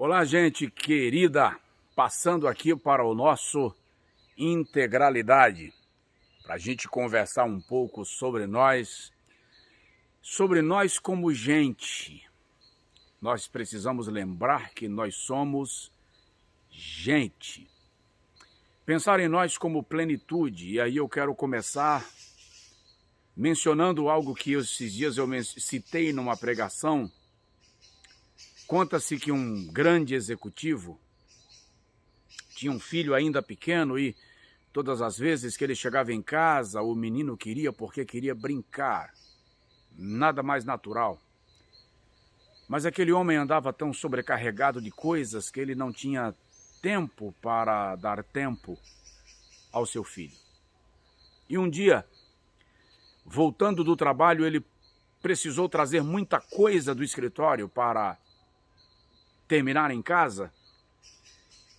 Olá, gente querida, passando aqui para o nosso Integralidade, para a gente conversar um pouco sobre nós como gente. Nós precisamos lembrar que nós somos gente. Pensar em nós como plenitude, e aí eu quero começar mencionando algo que esses dias eu citei numa pregação. Conta-se que um grande executivo tinha um filho ainda pequeno e todas as vezes que ele chegava em casa, o menino queria porque queria brincar. Nada mais natural. Mas aquele homem andava tão sobrecarregado de coisas que ele não tinha tempo para dar tempo ao seu filho. E um dia, voltando do trabalho, ele precisou trazer muita coisa do escritório para terminar em casa,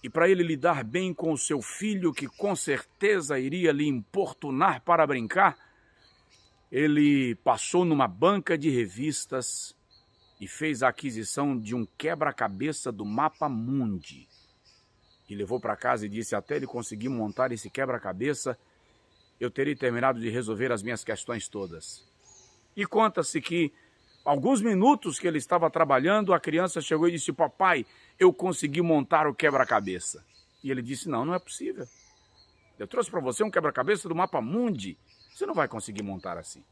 e para ele lidar bem com o seu filho, que com certeza iria lhe importunar para brincar, ele passou numa banca de revistas e fez a aquisição de um quebra-cabeça do Mapa Mundi. E levou para casa e disse: até ele conseguir montar esse quebra-cabeça, eu terei terminado de resolver as minhas questões todas. E conta-se que alguns minutos que ele estava trabalhando, a criança chegou e disse: papai, eu consegui montar o quebra-cabeça. E ele disse: não é possível. Eu trouxe para você um quebra-cabeça do Mapa Mundi. Você não vai conseguir montar assim.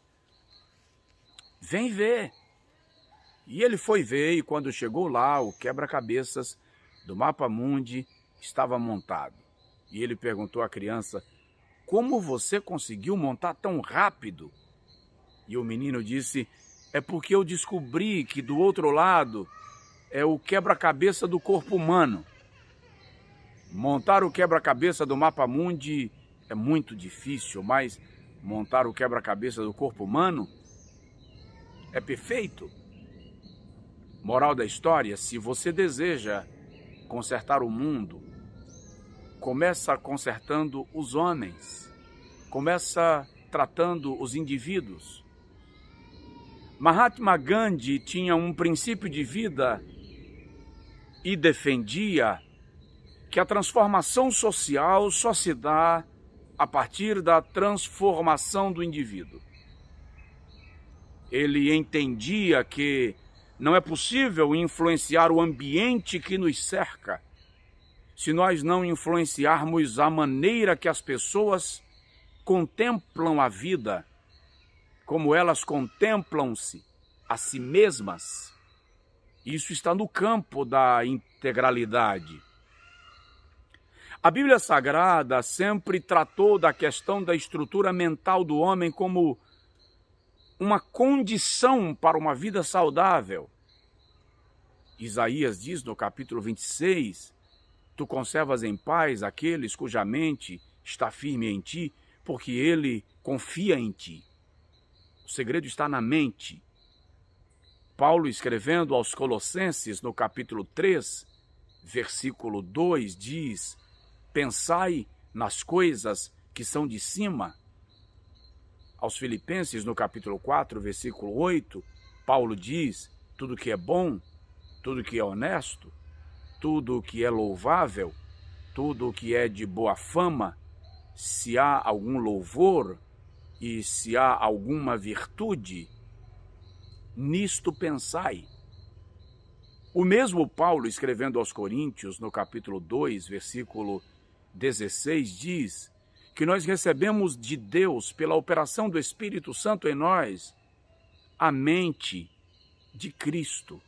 Vem ver. E ele foi ver, e quando chegou lá, o quebra-cabeças do Mapa Mundi estava montado. E ele perguntou à criança: como você conseguiu montar tão rápido? E o menino disse: é porque eu descobri que do outro lado é o quebra-cabeça do corpo humano. Montar o quebra-cabeça do Mapa Mundi é muito difícil, mas montar o quebra-cabeça do corpo humano é perfeito. Moral da história: se você deseja consertar o mundo, começa consertando os homens, começa tratando os indivíduos. Mahatma Gandhi tinha um princípio de vida e defendia que a transformação social só se dá a partir da transformação do indivíduo. Ele entendia que não é possível influenciar o ambiente que nos cerca se nós não influenciarmos a maneira que as pessoas contemplam a vida, como elas contemplam-se a si mesmas. Isso está no campo da integralidade. A Bíblia Sagrada sempre tratou da questão da estrutura mental do homem como uma condição para uma vida saudável. Isaías diz no capítulo 26, tu conservas em paz aqueles cuja mente está firme em ti, porque ele confia em ti. O segredo está na mente. Paulo, escrevendo aos Colossenses, no capítulo 3, versículo 2, diz: pensai nas coisas que são de cima. Aos Filipenses, no capítulo 4, versículo 8, Paulo diz: tudo que é bom, tudo que é honesto, tudo que é louvável, tudo que é de boa fama, se há algum louvor e se há alguma virtude, nisto pensai. O mesmo Paulo, escrevendo aos Coríntios, no capítulo 2, versículo 16, diz que nós recebemos de Deus, pela operação do Espírito Santo em nós, a mente de Cristo.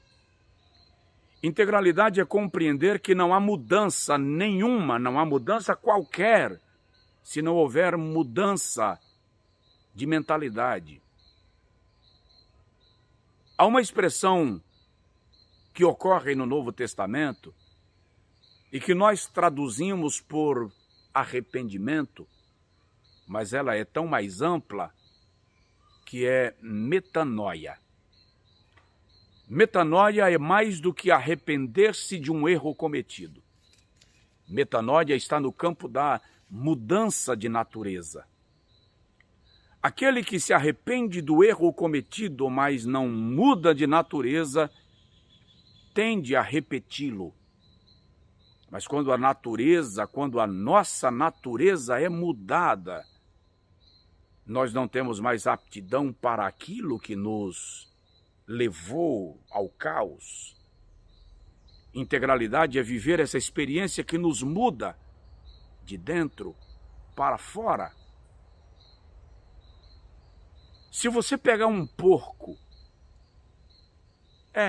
Integralidade é compreender que não há mudança nenhuma, não há mudança qualquer, se não houver mudança de mentalidade. Há uma expressão que ocorre no Novo Testamento e que nós traduzimos por arrependimento, mas ela é tão mais ampla, que é metanoia. Metanoia é mais do que arrepender-se de um erro cometido. Metanoia está no campo da mudança de natureza. Aquele que se arrepende do erro cometido, mas não muda de natureza, tende a repeti-lo. Mas quando a nossa natureza é mudada, nós não temos mais aptidão para aquilo que nos levou ao caos. Integralidade é viver essa experiência que nos muda de dentro para fora. Se você pegar um porco,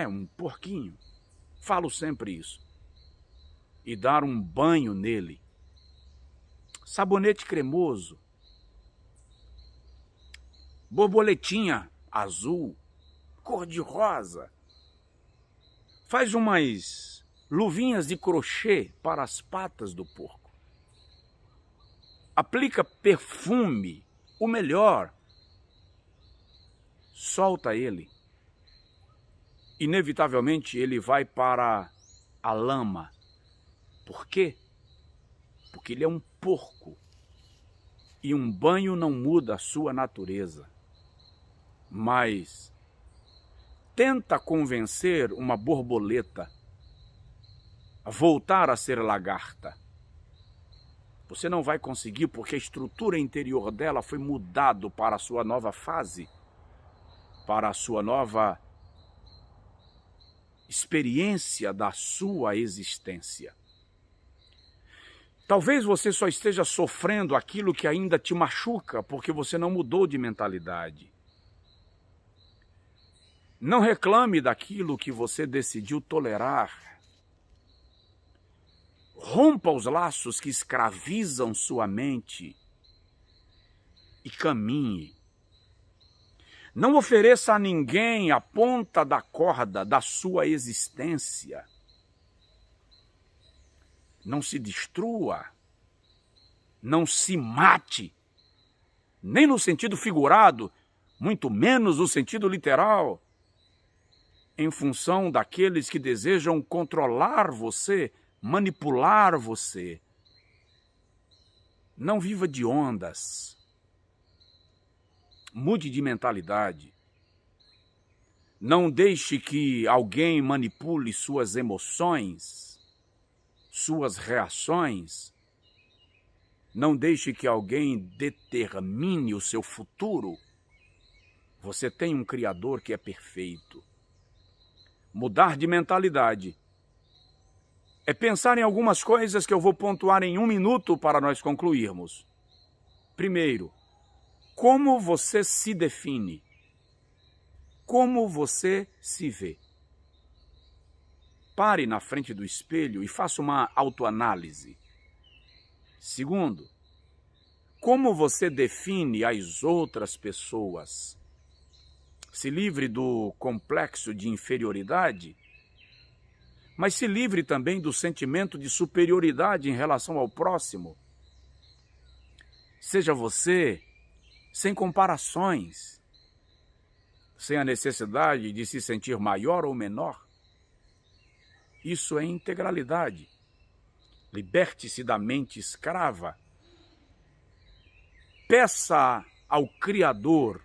um porquinho, falo sempre isso, e dar um banho nele, sabonete cremoso, borboletinha azul, cor-de-rosa, faz umas luvinhas de crochê para as patas do porco, aplica perfume, o melhor, solta ele, inevitavelmente ele vai para a lama. Por quê? Porque ele é um porco e um banho não muda a sua natureza. Mas tenta convencer uma borboleta a voltar a ser lagarta. Você não vai conseguir, porque a estrutura interior dela foi mudado para a sua nova fase, para a sua nova experiência da sua existência. Talvez você só esteja sofrendo aquilo que ainda te machuca, porque você não mudou de mentalidade. Não reclame daquilo que você decidiu tolerar. Rompa os laços que escravizam sua mente e caminhe. Não ofereça a ninguém a ponta da corda da sua existência. Não se destrua, não se mate, nem no sentido figurado, muito menos no sentido literal, em função daqueles que desejam controlar você, manipular você. Não viva de ondas. Mude de mentalidade. Não deixe que alguém manipule suas emoções, suas reações. Não deixe que alguém determine o seu futuro. Você tem um Criador que é perfeito. Mudar de mentalidade é pensar em algumas coisas que eu vou pontuar em 1 minuto para nós concluirmos. Primeiro, como você se define? Como você se vê? Pare na frente do espelho e faça uma autoanálise. Segundo, como você define as outras pessoas? Se livre do complexo de inferioridade, mas se livre também do sentimento de superioridade em relação ao próximo. Seja você sem comparações, sem a necessidade de se sentir maior ou menor. Isso é integralidade. Liberte-se da mente escrava. Peça ao Criador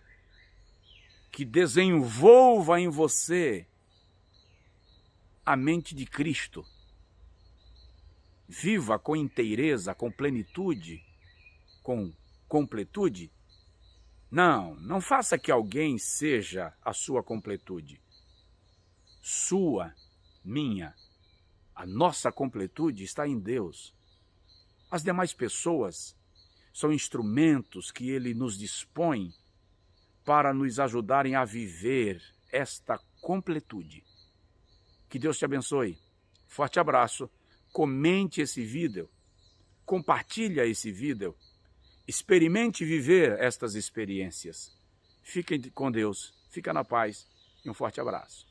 que desenvolva em você a mente de Cristo. Viva com inteireza, com plenitude, com completude. Não faça que alguém seja a sua completude. Sua, minha. A nossa completude está em Deus. As demais pessoas são instrumentos que Ele nos dispõe para nos ajudarem a viver esta completude. Que Deus te abençoe. Forte abraço. Comente esse vídeo. Compartilha esse vídeo. Experimente viver estas experiências. Fiquem com Deus. Fica na paz e um forte abraço.